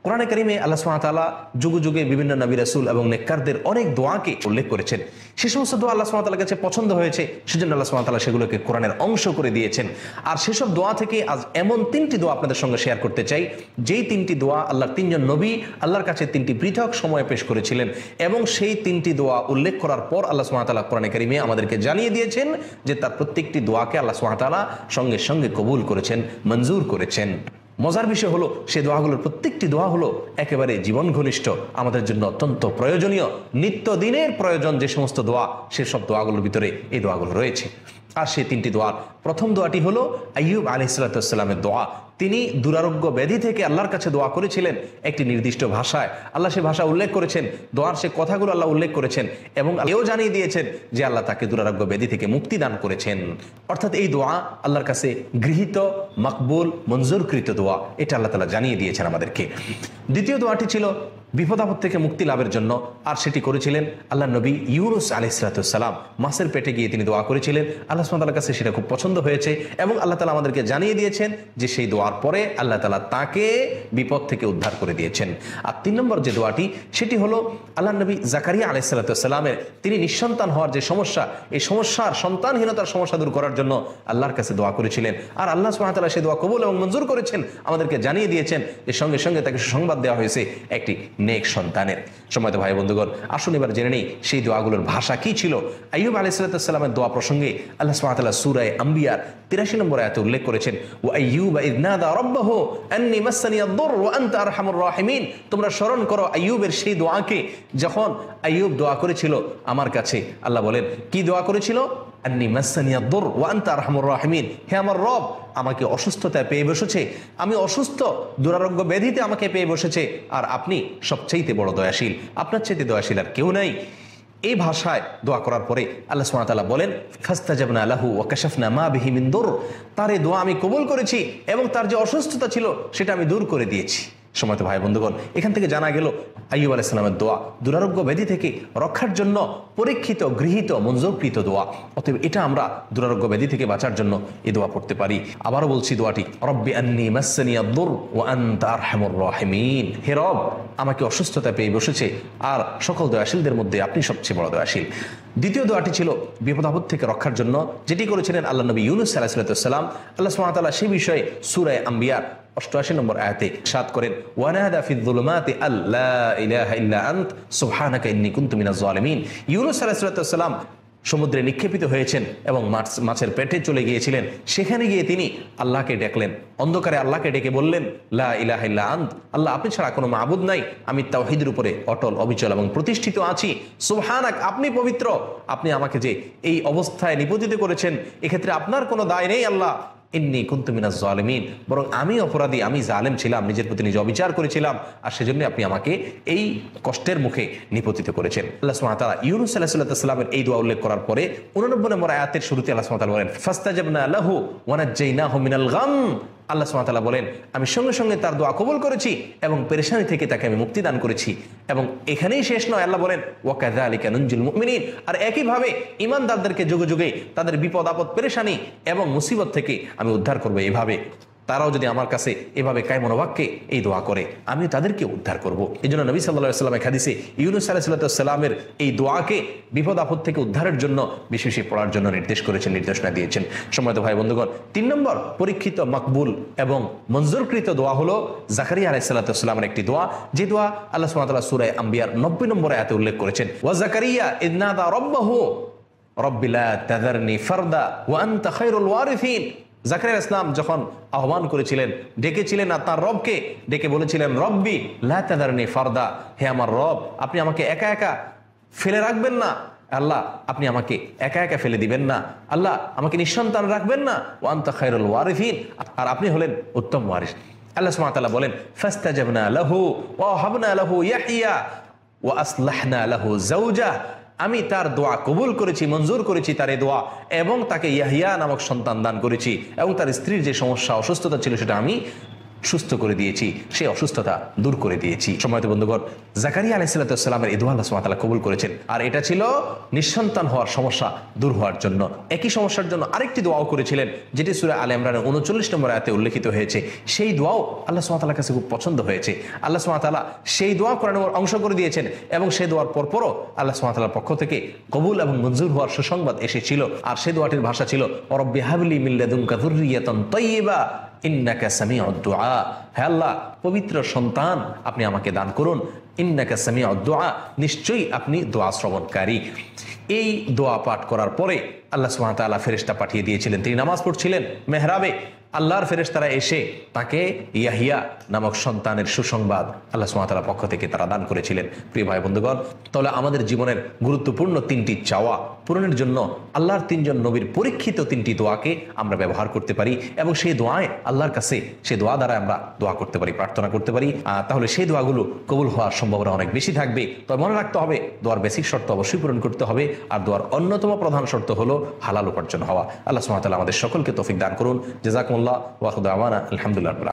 কোরআনে কারিমে আল্লাহ সুবহানাহু ওয়া তাআলা যুগে যুগে বিভিন্ন নবী রাসূল এবং নেককারদের অনেক দোয়াকে উল্লেখ করেছেন। সে সমস্ত দোয়া আল্লাহ সুবহানাহু ওয়া তাআলার কাছে পছন্দ হয়েছে, সেজন্য আল্লাহ সুবহানাহু ওয়া তাআলা সেগুলোকে কোরআনের অংশ করে দিয়েছেন। আর সেসব দোয়া থেকে আজ এমন 3টি দোয়া আপনাদের সঙ্গে শেয়ার করতে চাই, যেই 3টি দোয়া আল্লাহর 3জন নবী আল্লাহর কাছে 3টি পৃথক সময়ে পেশ করেছিলেন, এবং সেই 3টি দোয়া উল্লেখ করার পর আল্লাহ সুবহানাহু ওয়া তাআলা কোরআনে কারিমে আমাদেরকে জানিয়ে দিয়েছেন যে তার প্রত্যেকটি দোয়াকে আল্লাহ সুবহানাহু ওয়া তাআলা সঙ্গে সঙ্গে কবুল করেছেন, মঞ্জুর করেছেন। মজার বিষয় হলো, সেই দোয়াগুলোর প্রত্যেকটি দোয়া হলো একেবারে জীবন ঘনিষ্ঠ, আমাদের জন্য অত্যন্ত প্রয়োজনীয়, নিত্যদিনের প্রয়োজন যে সমস্ত দোয়া, সেসব দোয়াগুলোর ভিতরে এই দোয়াগুলো রয়েছে। আর সেই 3টি দোয়ার প্রথম দোয়াটি হলো আইয়ুব আলাইহিস সালামের দোয়া। তিনি দুরারোগ্য ব্যাধি থেকে আল্লাহর কাছে দোয়া করেছিলেন একটি নির্দিষ্ট ভাষায়। আল্লাহ সে ভাষা উল্লেখ করেছেন, দোয়ার সে কথাগুলো আল্লাহ উল্লেখ করেছেন, এবং এও জানিয়ে দিয়েছেন যে আল্লাহ তাকে দুরারোগ্য ব্যাধি থেকে মুক্তি দান করেছেন। অর্থাৎ এই দোয়া আল্লাহর কাছে গৃহীত, মকবুল, মঞ্জুরকৃত দোয়া, এটা আল্লাহ তাআলা জানিয়ে দিয়েছেন আমাদেরকে। দ্বিতীয় দোয়াটি ছিল বিপদ আপদ থেকে মুক্তি লাভের জন্য, আর সেটি করেছিলেন আল্লাহ নবী ইউনুস আলাইহিস সালাম। মাছের পেটে গিয়ে তিনি দোয়া করেছিলেন, আল্লাহ সুবহানাহু ওয়া তাআলার কাছে সেটা খুব পছন্দ হয়েছে, এবং আল্লাহ তাআলা আমাদেরকে জানিয়ে দিয়েছেন যে সেই দোয়ার পরে আল্লাহ তাআলা তাকে বিপদ থেকে উদ্ধার করে দিয়েছেন। আর 3 নম্বর যে দোয়াটি, সেটি হলো আল্লাহ নবী জাকারিয়া আলাইহিস সালামের, তিনি নিঃসন্তান হওয়ার যে সমস্যা, এই সমস্যার, সন্তানহীনতার সমস্যা দূর করার জন্য আল্লাহর কাছে দোয়া করেছিলেন, আর আল্লাহ সুবহানাহু ওয়া তাআলা সেই দোয়া কবুল এবং মঞ্জুর করেছেন, আমাদেরকে জানিয়ে দিয়েছেন যে সঙ্গে সঙ্গে তাকে সুসংবাদ দেওয়া হয়েছে একটি নেক সন্তানের। সম্মানিত ভাই বন্ধুগণ, আসুন এবার জেনে নেই সেই দোয়াগুলোর ভাষা কি ছিল। আইয়ুব আলাইহিস সালামের দোয়া প্রসঙ্গে আল্লাহ সুবহানাহু ওয়া তাআলা সূরা আম্বিয়ার 83 নম্বর আয়াতে উল্লেখ করেছেন, ওয়া আইয়ুব ইয নাদা রাব্বাহু আন্নী মাসসানিয়াদ দুর ওয়া আনতা আরহামুর রাহিমিন। তোমরা স্মরণ করো আইয়ুবের সেই দোয়াকে, যখন আইয়ুব দোয়া করেছিল আমার কাছে। আল্লাহ বলেন কি দোয়া করেছিল? আন্নী মাসসানিয়াদ দুর ওয়া আনতা আরহামুর রাহিমিন, হে আমার রব, আমাকে অসুস্থতায় পেয়ে বসেছে, আমি অসুস্থ, দুরারোগ্য ব্যাধিতে আমাকে পেয়ে বসেছে, আর আপনি সবচাইতে বড় দয়াশীল, আপনার চাইতে দয়াশীল আর কেউ নাই। এই ভাষায় দোয়া করার পরে আল্লাহ সুবহানাহু ওয়া তাআলা বলেন, ফাস্তাজাবনা লাহু ওয়া কাশাফনা মা বিহি মিন দুর, তার এই দোয়া আমি কবুল করেছি এবং তার যে অসুস্থতা ছিল সেটা আমি দূর করে দিয়েছি। সম্মানিত ভাই বন্ধুগণ, এখান থেকে জানা গেল আইয়ুব আলাইহিস সালামের দোয়া দুরারোগ্য ব্যাধি থেকে রক্ষার জন্য পরীক্ষিত, গৃহীত, মঞ্জুরকৃত দোয়া। অতএব এটা আমরা দুরারোগ্য ব্যাধি থেকে বাঁচার জন্য এই দোয়া পড়তে পারি। আবারও বলছি দোয়াটি, রব্বি আন্নী মাসসানিয়াদ দুর ওয়া আনতা আরহামুর রাহিমিন, হে রব, আমাকে অসুস্থতা পেয়ে বসেছে, আর সকল দয়াশীলদের মধ্যে আপনি সবচেয়ে বড় দয়াশীল। দ্বিতীয় দোয়াটি ছিল বিপদ আপদ থেকে রক্ষার জন্য, যেটি করেছিলেন আল্লাহ নবী ইউনুস আলাইহিস সালাম। আল্লাহ সুবহানাহু ওয়া তাআলা সেই বিষয়ে সূরা আম্বিয়ার 88 নম্বর আয়াতে ইরশাদ করেন, ওয়ানাদা ফিয যুলুমাতি আল্লা ইলাহা ইল্লা আনত সুবহানাকা ইন্নী কুনতু মিনাজ জালিমিন। ইউনুস আলাইহিস সালাম সমুদ্রে নিক্ষেপিত হয়েছেন এবং মাছের পেটে চলে গিয়েছিলেন। সেখানে গিয়ে তিনি আল্লাহকে ডাকলেন, অন্ধকারে আল্লাহকে ডেকে বললেন, লা ইলাহা ইল্লা আন্ত, আল্লাহ আপনি ছাড়া কোনো মাবুদ নাই, আমি তাওহীদের উপরে অটল, অবিচল এবং প্রতিষ্ঠিত আছি। সুবহানাক, আপনি পবিত্র, আপনি আমাকে যে এই অবস্থায় নিপতিত করেছেন, এক্ষেত্রে আপনার কোনো দায় নেই আল্লাহ। ইন্নী কুনতু মিনাজ জালিমিন, বরং আমি অপরাধী, আমি জালেম ছিলাম, নিজের প্রতি নিজে অবিচার করেছিলাম, আর সেজন্য আপনি আমাকে এই কষ্টের মুখে নিপতিত করেছেন। আল্লাহ সুবহানাহু ওয়া তাআলা ইউনুস আলাইহিস সালামের এই দোয়া উল্লেখ করার পরে 89 নম্বর আয়াতের শুরুতে আল্লাহ সুবহানাহু ওয়া তাআলা বলেন, ফাস্তাজাবনা লাহু ওয়া নাজ্জাইনাহু মিনাল গাম। আল্লাহ সুবহানাহু ওয়া তাআলা বলেন, আমি সঙ্গে সঙ্গে তার দোয়া কবুল করেছি এবং পেরেশানি থেকে তাকে আমি মুক্তি দান করেছি। এবং এখানেই শেষ নয়, আল্লাহ বলেন, ওয়া কাযালিকা নুনজিল মুমিনিন, আর একইভাবে ঈমানদারদেরকে যুগে যুগে তাদের বিপদ আপদ, পেরেশানি এবং মুসিবত থেকে আমি উদ্ধার করবো। এভাবে তারাও যদি আমার কাছে এভাবে কায় মনোবাক্যে এই দোয়া করে, আমি তাদেরকে উদ্ধার করব। এই জন্য নবী সাল্লাল্লাহু আলাইহি ওয়াসাল্লাম হাদিসে ইউনুস আলাইহিস সালামের এই দোয়াকে বিপদ আপদ থেকে উদ্ধারের জন্য বেশি বেশি পড়ার জন্য নির্দেশ করেছেন, নির্দেশনা দিয়েছেন। সম্মানিত ভাই বন্ধুগণ, 3 নম্বর পরীক্ষিত, মকবুল এবং মঞ্জুরকৃত দোয়া হলো জাকারিয়া আলাইহিস সালামের একটি দোয়া, যে দোয়া আল্লাহ সুবহানাহু ওয়া তাআলা সূরা আম্বিয়ার 90 নম্বর আয়াতে উল্লেখ করেছেন, ওয়া জাকারিয়া ইয নাদা রাব্বাহু রব্বি লা তাযারনি ফারদা ওয়া আনতা খায়রুল ওয়ারিসিন। জাকারিয়া আলাইহিস সালাম যখন আহ্বান করেছিলেন, ডেকেছিলেন আর তার রবকে, ডেকে বলেছিলেন, রব্বি লা তাযারনি ফারদা, হে আমার রব, আপনি আমাকে একা একা ফেলে রাখবেন না, আল্লাহ আপনি আমাকে একা একা ফেলে দিবেন না, আল্লাহ আমাকে নিঃসন্তান রাখবেন না, ওয়া আনতা খায়রুল ওয়ারিসিন, আর আপনি হলেন উত্তম ওয়ারিস। আল্লাহ সুবহানাহু ওয়া তাআলা বলেন, ফাস্তাজাবনা লাহু ওয়া ওয়াহাবনা লাহু ইয়াহইয়া ওয়া আসলাহনা লাহু যাওজা, আমি তার দোয়া কবুল করেছি, মঞ্জুর করেছি তার এই দোয়া, এবং তাকে ইয়াহিয়া নামক সন্তান দান করেছি, এবং তার স্ত্রীর যে সমস্যা, অসুস্থতা ছিল সেটা আমি সুস্থ করে দিয়েছি, সেই অসুস্থতা দূর করে দিয়েছি। সম্মানিত বন্ধুগণ, জাকারিয়া আলাইহিস সালামের এই দোয়া আল্লাহ সুবহানাহু ওয়া তাআলা কবুল করেছেন, আর এটা ছিল নিঃসন্তান হওয়ার সমস্যা দূর হওয়ার জন্য। একই সমস্যার জন্য আরেকটি দোয়াও করেছিলেন, যেটি সূরা আলে ইমরানের 39 নম্বর আয়াতে উল্লেখিত হয়েছে। সেই দোয়াও আল্লাহ সুবহানাহু ওয়া তাআলার কাছে খুব পছন্দ হয়েছে। আল্লাহ সুবহানাহু ওয়া তাআলা সেই দোয়া কোরআনের অংশ করে দিয়েছেন, এবং সেই দোয়ার পরপরও আল্লাহ সুবহানাহু ওয়া তাআলার পক্ষ থেকে কবুল এবং মঞ্জুর হওয়ার সুসংবাদ এসেছিল। আর সেই দোয়াটির ভাষা ছিল রব্বি হাবলি মিন লাদুনকা যুররিয়াতান তাইয়্যিবা ইন্নাকা সামিউদ দুআ। হে আল্লাহ, পবিত্র সন্তান আপনি আমাকে দান করুন। ইন্নাকা সামিউদ দুআ, নিশ্চয়ই আপনি দোয়া শ্রবণকারী। এই দোয়া পাঠ করার পরে আল্লাহ সুবহানাহু ওয়া তাআলা ফেরেশতা পাঠিয়ে দিয়েছিলেন। তিনি নামাজ পড়ছিলেন মেহরাবে, আল্লাহর ফেরেশতারা এসে তাকে ইয়াহিয়া নামক সন্তানের সুসংবাদ আল্লাহ সুবহানাহু ওয়া তাআলার পক্ষ থেকে তারা দান করেছিলেন। প্রিয় ভাই বন্ধুগণ, তাহলে আমাদের জীবনের গুরুত্বপূর্ণ 3টি চাওয়া পূরণের জন্য আল্লাহর 3জন নবীর পরীক্ষিত 3টি দোয়াকে আমরা ব্যবহার করতে পারি, এবং সেই দোয়ায় আল্লাহর কাছে সেই দোয়া দ্বারা আমরা দোয়া করতে পারি, প্রার্থনা করতে পারি। তাহলে সেই দোয়াগুলো কবুল হওয়ার সম্ভাবনা অনেক বেশি থাকবে। তবে মনে রাখতে হবে, দোয়ার বেসিক শর্ত অবশ্যই পূরণ করতে হবে, আর দোয়ার অন্যতম প্রধান শর্ত হলো হালাল উপার্জন হওয়া। আল্লাহ সুবহানাহু ওয়া তাআলা আমাদের সকলকে তৌফিক দান করুন। জাযাকুমুল্লাহ ওয়া আখিরু দাওয়ানা আলহামদুলিল্লাহ।